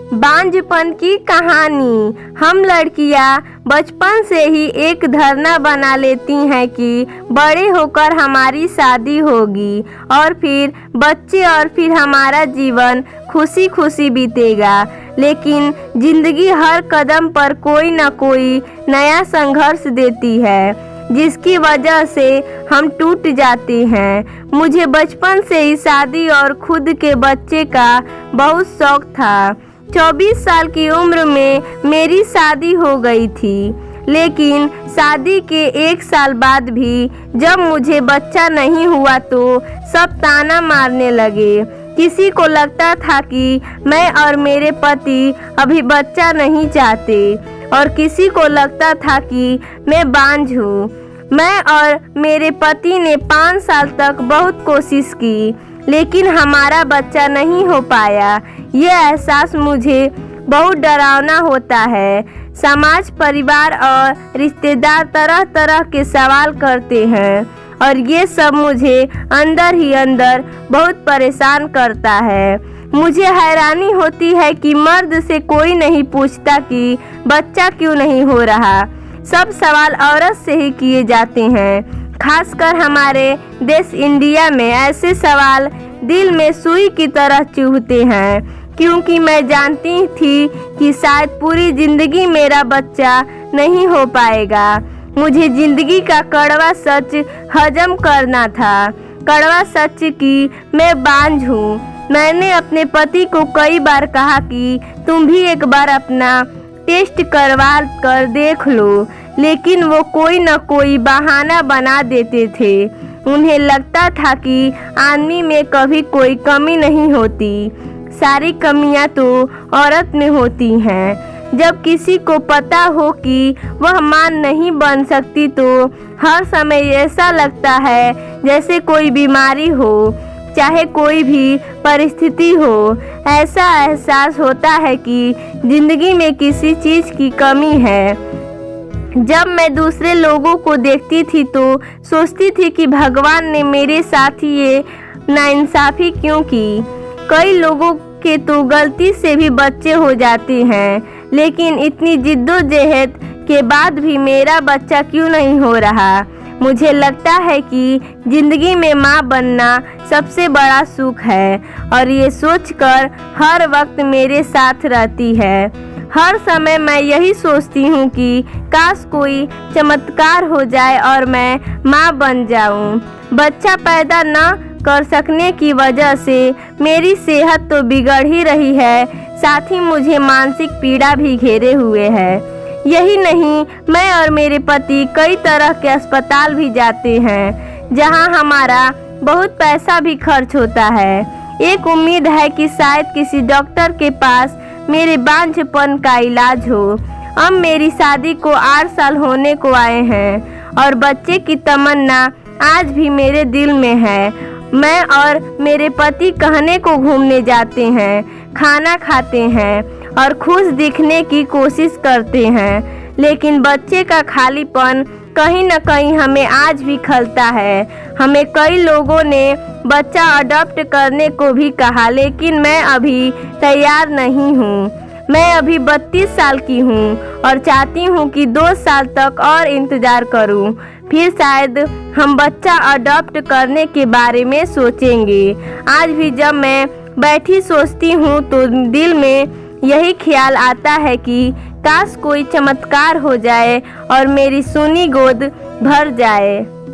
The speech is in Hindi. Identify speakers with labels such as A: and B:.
A: बांझपन की कहानी। हम लड़कियां बचपन से ही एक धारणा बना लेती हैं कि बड़े होकर हमारी शादी होगी और फिर बच्चे और फिर हमारा जीवन खुशी खुशी बीतेगा। लेकिन जिंदगी हर कदम पर कोई न कोई नया संघर्ष देती है जिसकी वजह से हम टूट जाते हैं। मुझे बचपन से ही शादी और खुद के बच्चे का बहुत शौक था। 24 साल की उम्र में मेरी शादी हो गई थी, लेकिन शादी के 1 साल बाद भी जब मुझे बच्चा नहीं हुआ तो सब ताना मारने लगे। किसी को लगता था कि मैं और मेरे पति अभी बच्चा नहीं चाहते और किसी को लगता था कि मैं बांझ हूँ। मैं और मेरे पति ने 5 साल तक बहुत कोशिश की, लेकिन हमारा बच्चा नहीं हो पाया। ये एहसास मुझे बहुत डरावना होता है। समाज, परिवार और रिश्तेदार तरह तरह के सवाल करते हैं और ये सब मुझे अंदर ही अंदर बहुत परेशान करता है। मुझे हैरानी होती है कि मर्द से कोई नहीं पूछता कि बच्चा क्यों नहीं हो रहा। सब सवाल औरत से ही किए जाते हैं। खासकर हमारे देश इंडिया में ऐसे सवाल दिल में सुई की तरह चुभते हैं, क्योंकि मैं जानती थी कि शायद पूरी जिंदगी मेरा बच्चा नहीं हो पाएगा। मुझे जिंदगी का कड़वा सच हजम करना था। कड़वा सच कि मैं बांझ हूँ। मैंने अपने पति को कई बार कहा कि तुम भी एक बार अपना टेस्ट करवा कर देख लो, लेकिन वो कोई न कोई बहाना बना देते थे। उन्हें लगता था कि आदमी में कभी कोई कमी नहीं होती, सारी कमियां तो औरत में होती हैं। जब किसी को पता हो कि वह मां नहीं बन सकती तो हर समय ऐसा लगता है जैसे कोई बीमारी हो, चाहे कोई भी परिस्थिति हो। ऐसा एहसास होता है कि जिंदगी में किसी चीज़ की कमी है। जब मैं दूसरे लोगों को देखती थी तो सोचती थी कि भगवान ने मेरे साथ ये नाइंसाफ़ी क्यों की। कई लोगों के तो गलती से भी बच्चे हो जाते हैं, लेकिन इतनी जिद्दोजहद के बाद भी मेरा बच्चा क्यों नहीं हो रहा। मुझे लगता है कि जिंदगी में माँ बनना सबसे बड़ा सुख है और ये सोचकर हर वक्त मेरे साथ रहती है। हर समय मैं यही सोचती हूँ कि काश कोई चमत्कार हो जाए और मैं माँ बन जाऊँ। बच्चा पैदा न कर सकने की वजह से मेरी सेहत तो बिगड़ ही रही है, साथ ही मुझे मानसिक पीड़ा भी घेरे हुए है। यही नहीं, मैं और मेरे पति कई तरह के अस्पताल भी जाते हैं, जहां हमारा बहुत पैसा भी खर्च होता है। एक उम्मीद है कि शायद किसी डॉक्टर के पास मेरे बांझपन का इलाज हो। अब मेरी शादी को 8 साल होने को आए हैं और बच्चे की तमन्ना आज भी मेरे दिल में है। मैं और मेरे पति कहने को घूमने जाते हैं, खाना खाते हैं और खुश दिखने की कोशिश करते हैं, लेकिन बच्चे का खालीपन कहीं न कहीं हमें आज भी खलता है। हमें कई लोगों ने बच्चा अडॉप्ट करने को भी कहा, लेकिन मैं अभी तैयार नहीं हूँ। मैं अभी 32 साल की हूँ और चाहती हूँ कि 2 साल तक और इंतज़ार करूँ, फिर शायद हम बच्चा अडॉप्ट करने के बारे में सोचेंगे। आज भी जब मैं बैठी सोचती हूँ तो दिल में यही ख्याल आता है कि काश कोई चमत्कार हो जाए और मेरी सूनी गोद भर जाए।